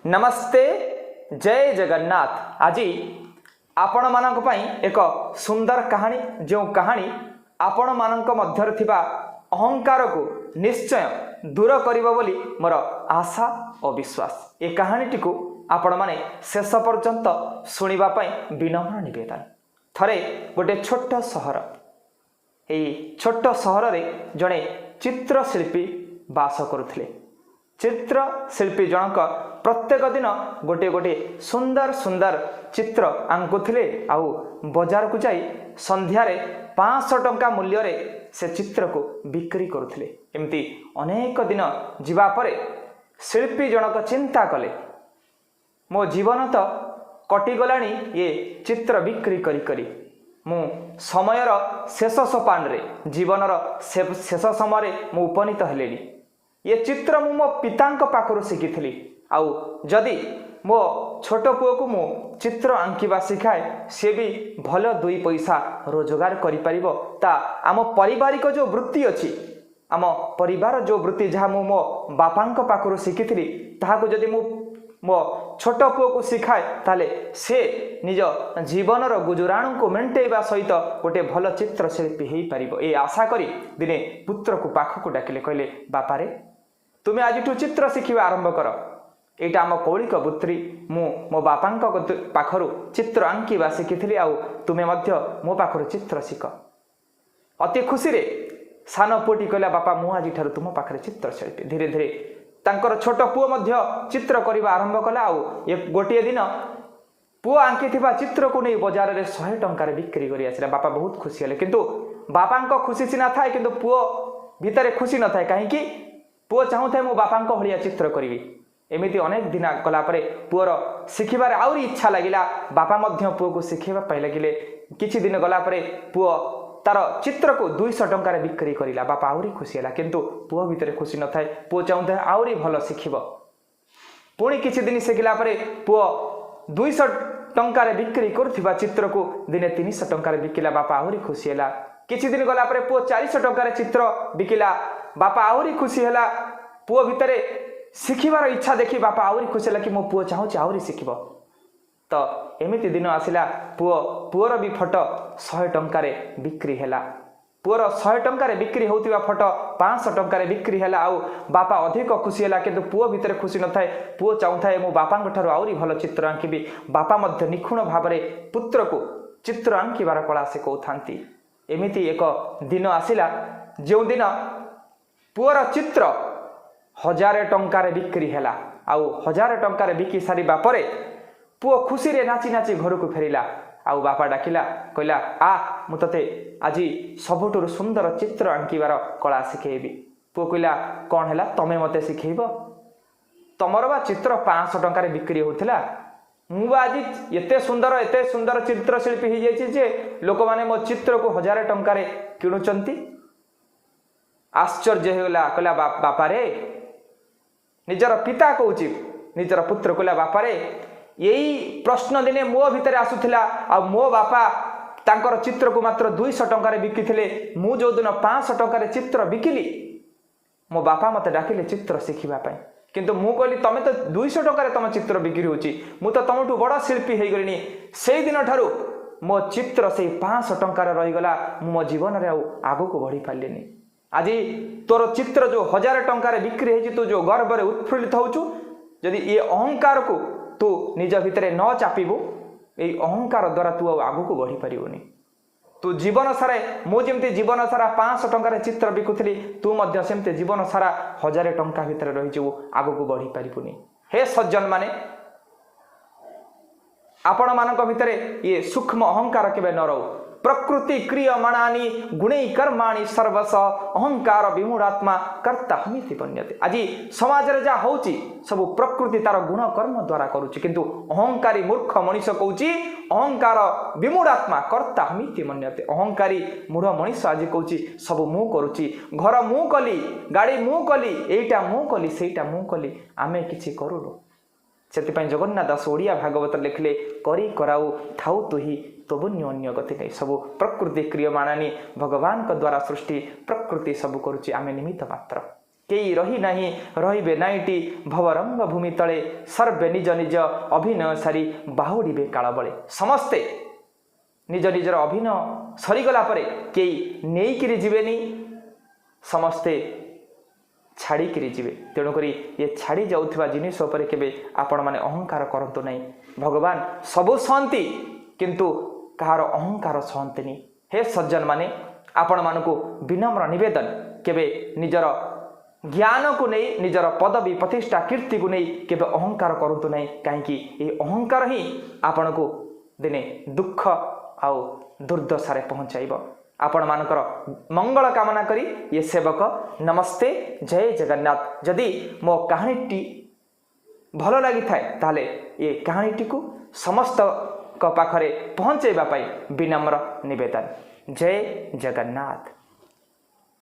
नमस्ते जय जगन्नाथ। आज आपण मानक पई एक सुंदर कहानी जो कहानी आपण मानक मध्य थिबा अहंकार को निश्चय दूर करिबो बोली मोर आशा और विश्वास। ए कहानी को आपण माने शेष पर्यंत सुनिबा पई विनम्र निवेदन। थरे गोटे छोट सहर, एई छोट सहर रे जड़े चित्रशिल्पी बास करुथिले। चित्रशिल्पी जनक प्रत्येक दिन गोटे गोटे सुंदर सुंदर चित्र आंकुथिले आउ बाजार को जाई संध्यारे 500 टंका मूल्य रे से चित्र को बिक्री करुथिले। एमती अनेक दिन जीवा परे शिल्पी जनक चिंता कले, मो जीवन तो कटिगलानी ये चित्र बिक्री करी करी। मु समयर शेष सोपान रे जीवनर शेष समय मु उपनीत हेलेनी। ये चित्र मु मो पितांक पाखरु शिखिथिली। आउ जदि मो छोट पुओ को मु चित्र आंकिबा शिखाए से भी भल 2 पैसा रोजगार करि परिबो। ता आम पारिवारिक जो वृत्ति अछि, आम परिवार जो वृत्ति जहा मु मो बापांक पाखरु शिखिथिली ताहाको जदि मु मो छोट पुओ को शिखाए ताले से निज जीवनर गुजराणु को मेंटेबा सहित गोटे भल चित्रशिल्पी हेई परिबो। ए आशा करी दिने पुत्र को पाख को डाकिले, कहले बापा रे तुमे आज चित्र शिखिबा आरंभ कर। एटा आम कौलिक पुत्री, मु मो बापांक पाखरु चित्र आंकिबा शिखिथिली, आउ तुमे मध्य मो पाखरु चित्र शिख। अति खुशी रे सान पुटी कहला बापा मु आज ठारु तुम पाखरे चित्रशिल्पी। धीरे धीरे तांकर छोट पुओ मध्य चित्र करबा आरंभ कला। आउ एक गोटे दिन पुओ आंकिथिबा चित्र को नहीं बाजार रे 100 टंकार बिक्री करी आसिला। बापा बहुत खुशी हेले, किंतु बापांक खुशी सिना थाए किंतु पुओ भितरे खुशी न थाए। काहे कि पुओ चाहूଥାଏ मो बापांक भलिया चित्र करिवि। एमिति अनेक दिन गला परे पुओर शिखिबार आउरी इच्छा लागिला। बापा मध्य पुओ को शिखेबा पाई लागिले। किछि दिन गला परे पुओ तार चित्र को 200 टंकार बिक्री करिला। बापा आउरी खुशी होला, किंतु पुओ भितरे खुशी न थाए। पुओ चाहूଥାଏ आउरी भल शिखिबो। पुणी किछि दिन शिखिला परे पुओ 200 टंकार बिक्री करथिबा चित्र को दिने 300 टंकार बिकिला। बापा आउरी खुशी होला। किछि दिन गला परे पुओ 400 टंकार चित्र बिकिला। बापा आउरी खुशी होला। पुओ भितरे शिखिबार इच्छा देखि बापा आउरी खुशी होला कि मो पुओ चाहूछि आउरी शिखिबो। तो एमिति दिन आसिला, पुओर भी फोटो 100 टंकार बिक्री हैला। पुओर 100 टंकार बिक्री होतिबा फोटो 500 टंकार बिक्री हैला। आउ बापा अधिक खुशी हैला, किंतु पुओ भितरे खुशी न थाए। पुओ चाहूଥାଏ मो बापांक ठारू आउरी भल चित्र आंकिबी। बापा मध्य निखुण भाबरे पुत्र को चित्र आंकिबार कला शिखौथांती। एमिति एक दिन आसिला जो दिन पुओर चित्र 1000 टंकार बिक्री हैला। आउ 1000 टंकार बिकी सारिबा परे पुओ खुशी रे नाची नाची घर को फेरिला। आउ बापा डाकिला, कहला आ मु तते आज सबुठुर सुंदर चित्र आंकिबार कला शिखेबी। पुओ कहला कौन हैला तमे मते शिखेइबो? तमर बा चित्र 500 टंकार बिक्री होथिला। मु बा आज एते सुंदर चित्रशिल्पी हो जाइछि जे लोक माने मो चित्र को 1000 टंकार किणुचंती। आश्चर्य होगला। कहला बापा रे, निजर पिता कहूची निजर पुत्र कहला बापा रे यही प्रश्न दिने मो भितर आसुथिला। आ मो बापा तांकर चित्र को मात्र 200 टंकार बिकिथिले। मु जो दिन 500 टंकार चित्र बिकिली, मो बापा मते डाकिले चित्र शिखिबा पई, किंतु मु कहली तमे तो 200 टंकार तम चित्र बिक्री होची, मु तो तमठु बड़ शिल्पी हेई गलिनी। सेई दिन ठारू मो चित्र से 500 टंकार रही गला। मो जीवन रे आगु को बढ़ी पालिनी। आज तोर चित्र जो 1000 टंकार बिक्री हेची, तू जो गर्व रे उत्फुल्लित होचु, यदि ये अहंकार को तू निज भितरे न चापिबु, ए अहंकार द्वारा तू आगु को बढ़ी परिबोनी। तू जीवन सारा मु जेमती जीवन सारा 500 टंकार चित्र बिकुथली, तू मध्य सेमते जीवन सारा 1000 टंका भितरे रही जु आगु को बढ़ी परिबोनी। हे सज्जन माने, आपण मानक भितरे ये सूक्ष्म अहंकार केबे न रहू। प्रकृति क्रियमाणानि गुणै कर्माणि सर्वस अहंकार विमूढ़ात्मा कर्ता हमिति बन्यते। आज समाज रे जा होची सब प्रकृति तार गुण कर्म द्वारा करूची, किंतु अहंकारी मूर्ख मनीष कहूची अहंकार विमूढ़ात्मा कर्ता हमिति मन्यते। अहंकारी मूढ़ मनीष आज कहूची सब मु करूची, घर मु कली, गाड़ी मु कली, एइटा मु कली, सेइटा मु कली, आमे किछि करूनु। सेतिपाई जगन्नाथ दास ओडिया भागवत लिखले, करी कराऊ थाऊ तुही तबुन्य अन्य गति नहीं। सब प्रकृति क्रियमाणानी भगवान का द्वारा सृष्टि, प्रकृति सब करुची, आमे निमित्त मात्र। केही रही नाही रहिबे नाइटी भवरंग भूमि तले सर्वे निज निज अभिनय सारी बाहुड़े काल बले समस्ते निज निजर अभिनय सरीगला परे केही नेइकिरि जीवेनी समस्ते छाड़िकी जीवे तेणुक ये छाड़ी जाउथिबा जिनिस उपरे केबे आपण माने अहंकार करंतु नहीं भगवान सबु सहंती किंतु कहार अहंकार सहंतीनी हे सज्जन माने आपण मानकु विनम्र निवेदन केबे निजर ज्ञान को नहीं निजर पदवी प्रतिष्ठा कीर्ति को नहीं केबे अहंकार करंतु नहीं कहीं ये अहंकार ही आपण को दिने दुख आउ दुर्दशारे पहुंचाइब आपण मानकर मंगल कामना करी ये सेवक नमस्ते जय जगन्नाथ जदि मो कहानीटी भल लगी थाए ताले ये कहानीटी को समस्त पाखरे पहुंचेबा पाई विनम्र निवेदन जय जगन्नाथ।